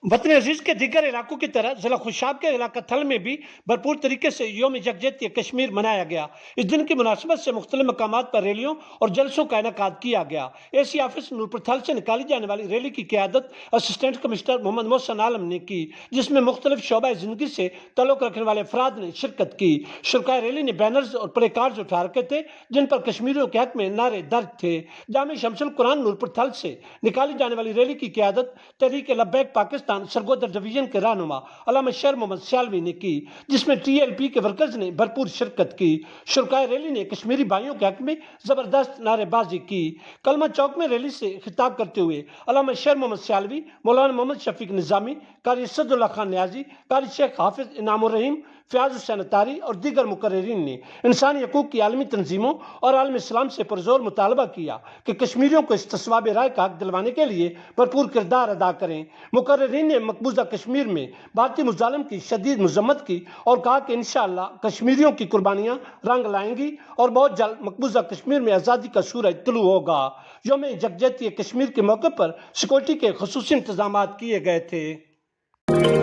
वतन अजीज के दीगर इलाकों की तरह जिला खुशाब के इलाका थल में भी भरपूर तरीके से योम यकजहती कश्मीर मनाया गया। इस दिन की मुनासिबत से मुख्तलिफ मकामात पर रैलियों और जलसों का इनेकाद किया गया। एसी ऑफिस नूरपुर थल से निकाली जाने वाली रैली की क़यादत असिस्टेंट कमिश्नर मोहम्मद मोहसन आलम ने की, जिसमें मुख्तलिफ शोबा जिंदगी से तल्लुक़ रखने वाले अफराद ने शिरकत की। शुरकाए रैली ने बैनर्स और प्ले कार्ड्स उठा रखे थे जिन पर कश्मीरियों के हक में नारे दर्ज थे। जामे शमसुल कुरान नूरपुर थल से निकाली जाने वाली रैली की क़यादत तहरीक लब्बैक पाकिस्तान सरगोदर डिवीजन के रहनुमा अल्लामा शेर मोहम्मद सियालवी ने की, जिसमें टीएलपी के वर्कर्स ने भरपूर शिरकत की। शुरकाए रैली ने कश्मीरी भाइयों के हक में जबरदस्त नारेबाजी की। कलमा चौक में रैली से खिताब करते हुए अल्लामा शेर मोहम्मद सियालवी, मौलाना मोहम्मद शफीक निजामी, कारी सदुल्ला खान न्याजी, कारी शेख हाफिज इनामुर रहीम, फ़याज़ हुसैन अतारी और दीगर मुकर्रिरीन ने इंसानी हकूक़ की आलमी तंजीमों और आलम इस्लाम से पुरज़ोर मुतालबा किया कि कश्मीरियों को इस्तिस्वाब राय का हक दिलवाने के लिए भरपूर किरदार अदा करें। मुकर्रिरीन ने मकबूजा कश्मीर में भारतीय मुजालिम की शदीद मजम्मत की और कहा कि इंशाअल्लाह कश्मीरियों की कुर्बानियाँ रंग लाएंगी और बहुत जल्द मकबूजा कश्मीर में आज़ादी का सूरज तुलू होगा। यौम यकजहती कश्मीर के मौके पर सिक्योरिटी के खुसूसी इंतजाम किए गए थे।